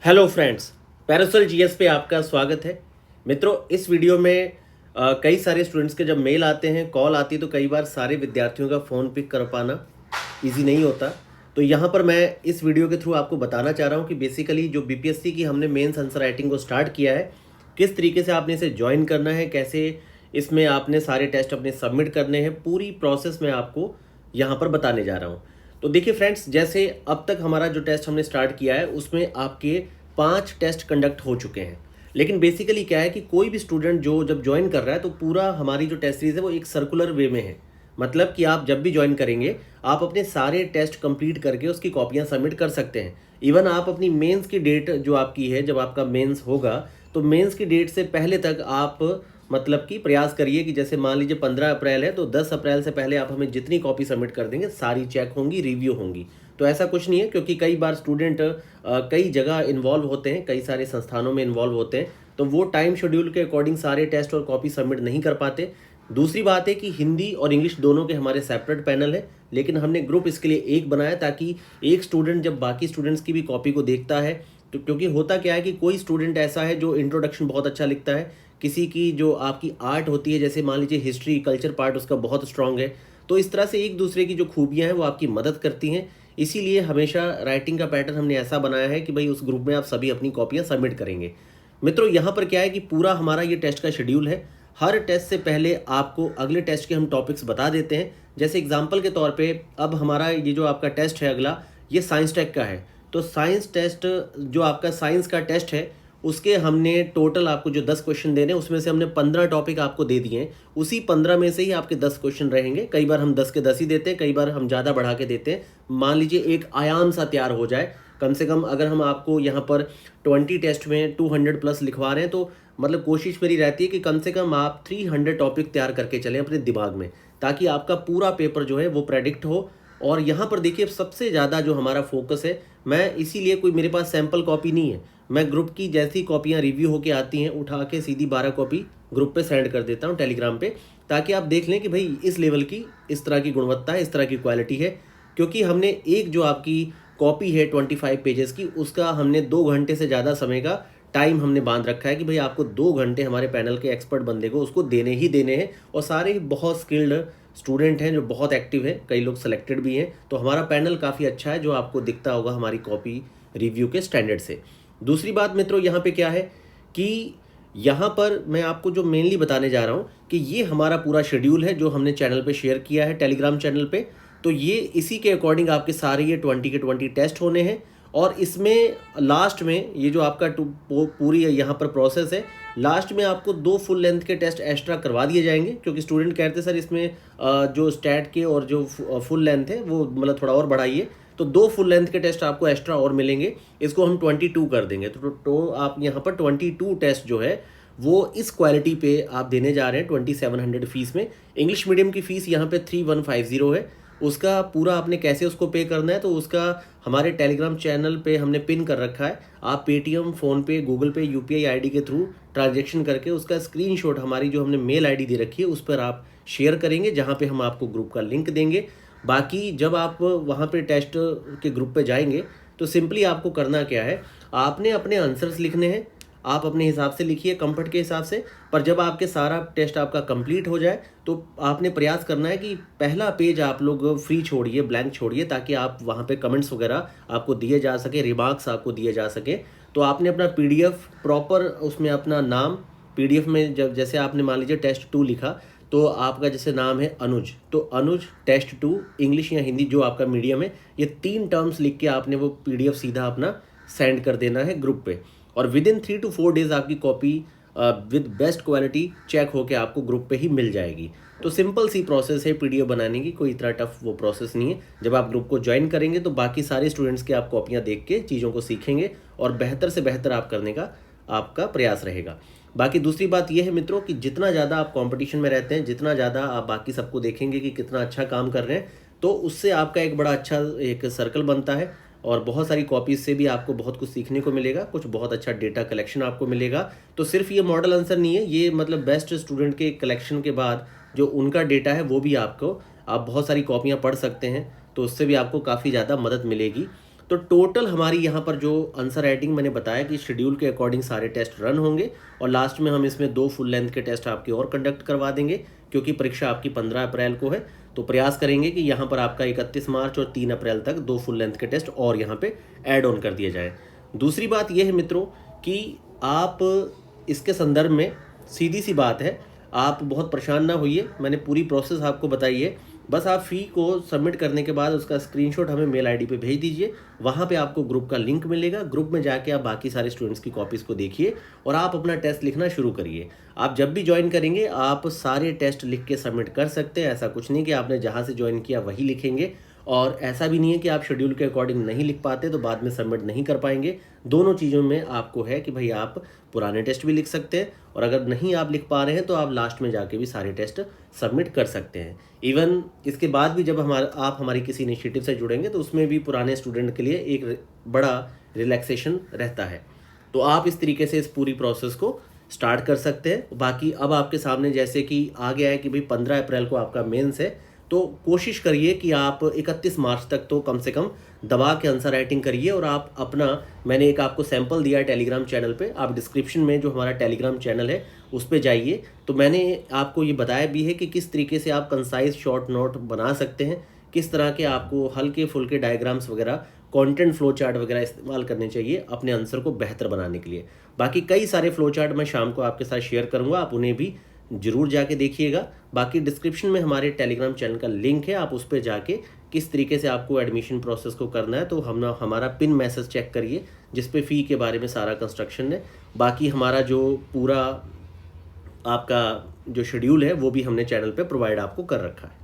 Hello friends, parasol GS पे आपका स्वागत है। मित्रों, इस वीडियो में कई सारे स्टूडेंट्स के जब मेल आते हैं, कॉल आती है, तो कई बार सारे विद्यार्थियों का फ़ोन पिक कर पाना इजी नहीं होता। तो यहाँ पर मैं इस वीडियो के थ्रू आपको बताना चाह रहा हूँ कि बेसिकली जो बीपीएससी की हमने मेंस आंसर राइटिंग को स्टार्ट किया है, किस तरीके से आपने इसे ज्वाइन करना है, कैसे इसमें आपने सारे टेस्ट अपने सबमिट करने हैं, पूरी प्रोसेस मैं आपको यहाँ पर बताने जा रहा हूँ। तो देखिए फ्रेंड्स, जैसे अब तक हमारा जो टेस्ट हमने स्टार्ट किया है उसमें आपके 5 टेस्ट कंडक्ट हो चुके हैं। लेकिन बेसिकली क्या है कि कोई भी स्टूडेंट जो जब ज्वाइन कर रहा है तो पूरा हमारी जो टेस्ट सीरीज है वो एक सर्कुलर वे में है। मतलब कि आप जब भी ज्वाइन करेंगे आप अपने सारे टेस्ट कंप्लीट करके उसकी कॉपियां सबमिट कर सकते हैं। इवन आप अपनी मेंस की डेट जो आपकी है, जब आपका मेंस होगा तो मेंस की डेट से पहले तक आप मतलब कि प्रयास करिए कि जैसे मान लीजिए 15 अप्रैल है तो 10 अप्रैल से पहले आप हमें जितनी कॉपी सबमिट कर देंगे सारी चेक होंगी, रिव्यू होंगी। तो ऐसा कुछ नहीं है, क्योंकि कई बार स्टूडेंट कई जगह इन्वॉल्व होते हैं, कई सारे संस्थानों में इन्वॉल्व होते हैं, तो वो टाइम शेड्यूल के अकॉर्डिंग सारे टेस्ट और कॉपी सबमिट नहीं कर पाते। दूसरी बात है कि हिंदी और इंग्लिश दोनों के हमारे सेपरेट पैनल है, लेकिन हमने ग्रुप इसके लिए एक बनाया ताकि एक स्टूडेंट जब बाकी स्टूडेंट्स की भी कॉपी को देखता है, तो क्योंकि होता क्या है कि कोई स्टूडेंट ऐसा है जो इंट्रोडक्शन बहुत अच्छा लिखता है, किसी की जो आपकी आर्ट होती है, जैसे मान लीजिए हिस्ट्री कल्चर पार्ट उसका बहुत स्ट्रांग है, तो इस तरह से एक दूसरे की जो खूबियाँ हैं वो आपकी मदद करती हैं। इसीलिए हमेशा राइटिंग का पैटर्न हमने ऐसा बनाया है कि भाई उस ग्रुप में आप सभी अपनी कॉपियाँ सबमिट करेंगे। मित्रों, यहाँ पर क्या है कि पूरा हमारा ये टेस्ट का शेड्यूल है। हर टेस्ट से पहले आपको अगले टेस्ट के हम टॉपिक्स बता देते हैं। जैसे एग्जाम्पल के तौर पे अब हमारा ये जो आपका टेस्ट है अगला, ये साइंस टेक का है। तो साइंस टेस्ट जो आपका साइंस का टेस्ट है उसके हमने टोटल आपको जो 10 क्वेश्चन देने हैं उसमें से हमने 15 टॉपिक आपको दे दिए हैं। उसी 15 में से ही आपके 10 क्वेश्चन रहेंगे। कई बार हम 10 के 10 ही देते हैं, कई बार हम ज़्यादा बढ़ा के देते हैं। मान लीजिए एक आयाम सा तैयार हो जाए, कम से कम अगर हम आपको यहाँ पर 20 टेस्ट में 200 प्लस लिखवा रहे हैं तो मतलब कोशिश मेरी रहती है कि कम से कम आप 300 टॉपिक तैयार करके चलें अपने दिमाग में, ताकि आपका पूरा पेपर जो है वो प्रेडिक्ट हो। और यहाँ पर देखिए सबसे ज़्यादा जो हमारा फोकस है, मैं इसीलिए कोई मेरे पास सैम्पल कॉपी नहीं है, मैं ग्रुप की जैसी कॉपियाँ रिव्यू होके आती हैं उठा के सीधी 12 कॉपी ग्रुप पे सेंड कर देता हूँ टेलीग्राम पे, ताकि आप देख लें कि भाई इस लेवल की इस तरह की गुणवत्ता है, इस तरह की क्वालिटी है। क्योंकि हमने एक जो आपकी कॉपी है 25 पेजेस की, उसका हमने 2 घंटे से ज़्यादा समय का टाइम हमने बांध रखा है कि भाई आपको 2 घंटे हमारे पैनल के एक्सपर्ट बंदे को उसको देने ही देने हैं। और सारे ही बहुत स्किल्ड स्टूडेंट हैं जो बहुत एक्टिव हैं, कई लोग सेलेक्टेड भी हैं। तो हमारा पैनल काफ़ी अच्छा है जो आपको दिखता होगा हमारी कॉपी रिव्यू के स्टैंडर्ड से। दूसरी बात मित्रों, यहाँ पे क्या है कि यहाँ पर मैं आपको जो मेनली बताने जा रहा हूँ कि ये हमारा पूरा शेड्यूल है जो हमने चैनल पे शेयर किया है टेलीग्राम चैनल पे। तो ये इसी के अकॉर्डिंग आपके सारे ये 20 के 20 टेस्ट होने हैं। और इसमें लास्ट में ये जो आपका पूरी यहाँ पर प्रोसेस है, लास्ट में आपको 2 फुल लेंथ के टेस्ट एक्स्ट्रा करवा दिए जाएंगे, क्योंकि स्टूडेंट कहते हैं सर इसमें जो स्टैट के और जो फुल लेंथ है वो मतलब थोड़ा और बढ़ाइए। तो 2 फुल लेंथ के टेस्ट आपको एक्स्ट्रा और मिलेंगे, इसको हम 22 कर देंगे। तो आप यहाँ पर 22 टेस्ट जो है वो इस क्वालिटी पे आप देने जा रहे हैं 2700 फीस में। इंग्लिश मीडियम की फ़ीस यहाँ पे 3150 है। उसका पूरा आपने कैसे उसको पे करना है तो उसका हमारे टेलीग्राम चैनल पे हमने पिन कर रखा है। आप पेटीएम, फ़ोनपे, गूगल पे, यूपीआई आईडी के थ्रू ट्रांजेक्शन करके उसका स्क्रीनशॉट हमारी जो हमने मेल आईडी दे रखी है उस पर आप शेयर करेंगे, जहाँ पे हम आपको ग्रुप का लिंक देंगे। बाकी जब आप वहाँ पे टेस्ट के ग्रुप पे जाएंगे तो सिंपली आपको करना क्या है, आपने अपने आंसर्स लिखने हैं, आप अपने हिसाब से लिखिए, कंफर्ट के हिसाब से। पर जब आपके सारा टेस्ट आपका कंप्लीट हो जाए तो आपने प्रयास करना है कि पहला पेज आप लोग फ्री छोड़िए, ब्लैंक छोड़िए, ताकि आप वहाँ पे कमेंट्स वगैरह आपको दिए जा सके, रिमार्क्स आपको दिए जा सके। तो आपने अपना पीडीएफ प्रॉपर उसमें अपना नाम पीडीएफ में, जब जैसे आपने मान लीजिए टेस्ट 2 लिखा तो आपका जैसे नाम है अनुज, तो अनुज टेस्ट 2 इंग्लिश या हिंदी जो आपका मीडियम है, ये 3 टर्म्स लिख के आपने वो पीडीएफ सीधा अपना सेंड कर देना है ग्रुप पे। और विद इन 3 to 4 डेज आपकी copy with best quality check होके आपको ग्रुप पे ही मिल जाएगी। तो सिंपल सी प्रोसेस है पीडीएफ बनाने की, कोई इतना टफ वो प्रोसेस नहीं है। जब आप ग्रुप को ज्वाइन करेंगे तो बाकी सारे स्टूडेंट्स के आप कॉपियाँ देख के चीज़ों को सीखेंगे और बेहतर से बेहतर आप करने का आपका प्रयास रहेगा। बाकी दूसरी बात यह है मित्रों कि जितना ज़्यादा आप कंपटीशन में रहते हैं, जितना ज़्यादा आप बाकी सबको देखेंगे कि कितना अच्छा काम कर रहे हैं, तो उससे आपका एक बड़ा अच्छा एक सर्कल बनता है और बहुत सारी कॉपीज़ से भी आपको बहुत कुछ सीखने को मिलेगा, कुछ बहुत अच्छा डेटा कलेक्शन आपको मिलेगा। तो सिर्फ ये मॉडल आंसर नहीं है, ये मतलब बेस्ट स्टूडेंट के कलेक्शन के बाद जो उनका डेटा है वो भी आपको, आप बहुत सारी कॉपियाँ पढ़ सकते हैं, तो उससे भी आपको काफ़ी ज़्यादा मदद मिलेगी। तो टोटल हमारी यहाँ पर जो आंसर राइटिंग मैंने बताया कि शेड्यूल के अकॉर्डिंग सारे टेस्ट रन होंगे और लास्ट में हम इसमें 2 फुल लेंथ के टेस्ट आपके और कंडक्ट करवा देंगे, क्योंकि परीक्षा आपकी 15 अप्रैल को है। तो प्रयास करेंगे कि यहाँ पर आपका 31 मार्च और 3 अप्रैल तक 2 फुल लेंथ के टेस्ट और यहाँ पे ऐड ऑन कर दिए जाए। दूसरी बात यह है मित्रों कि आप इसके संदर्भ में सीधी सी बात है, आप बहुत परेशान ना होइए, मैंने पूरी प्रोसेस आपको बताई है। बस आप फ़ी को सबमिट करने के बाद उसका स्क्रीनशॉट हमें मेल आईडी पे भेज दीजिए, वहाँ पे आपको ग्रुप का लिंक मिलेगा। ग्रुप में जाके आप बाकी सारे स्टूडेंट्स की कॉपीज़ को देखिए और आप अपना टेस्ट लिखना शुरू करिए। आप जब भी ज्वाइन करेंगे आप सारे टेस्ट लिख के सबमिट कर सकते हैं। ऐसा कुछ नहीं कि आपने जहाँ से ज्वाइन किया वही लिखेंगे, और ऐसा भी नहीं है कि आप शेड्यूल के अकॉर्डिंग नहीं लिख पाते तो बाद में सबमिट नहीं कर पाएंगे। दोनों चीज़ों में आपको है कि भाई आप पुराने टेस्ट भी लिख सकते हैं, और अगर नहीं आप लिख पा रहे हैं तो आप लास्ट में जाके भी सारे टेस्ट सबमिट कर सकते हैं। इवन इसके बाद भी जब आप हमारी किसी इनिशिएटिव से जुड़ेंगे तो उसमें भी पुराने स्टूडेंट के लिए एक बड़ा रिलैक्सेशन रहता है। तो आप इस तरीके से इस पूरी प्रोसेस को स्टार्ट कर सकते हैं। बाकी अब आपके सामने जैसे कि आ गया है कि भाई 15 अप्रैल को आपका मेंस है, तो कोशिश करिए कि आप 31 मार्च तक तो कम से कम दबा के आंसर राइटिंग करिए। और आप अपना, मैंने एक आपको सैंपल दिया है टेलीग्राम चैनल पे, आप डिस्क्रिप्शन में जो हमारा टेलीग्राम चैनल है उस पे जाइए। तो मैंने आपको ये बताया भी है कि किस तरीके से आप कंसाइज शॉर्ट नोट बना सकते हैं, किस तरह के आपको हल्के फुल्के डायग्राम्स वगैरह, कंटेंट फ्लो चार्ट वगैरह इस्तेमाल करने चाहिए अपने आंसर को बेहतर बनाने के लिए। बाकी कई सारे फ्लो चार्ट मैं शाम को आपके साथ शेयर करूँगा, आप उन्हें भी जरूर जाके देखिएगा। बाकी डिस्क्रिप्शन में हमारे टेलीग्राम चैनल का लिंक है, आप उस पर जाके किस तरीके से आपको एडमिशन प्रोसेस को करना है तो हमारा पिन मैसेज चेक करिए जिस पे फ़ी के बारे में सारा कंस्ट्रक्शन है। बाकी हमारा जो पूरा आपका जो शेड्यूल है वो भी हमने चैनल पे प्रोवाइड आपको कर रखा है।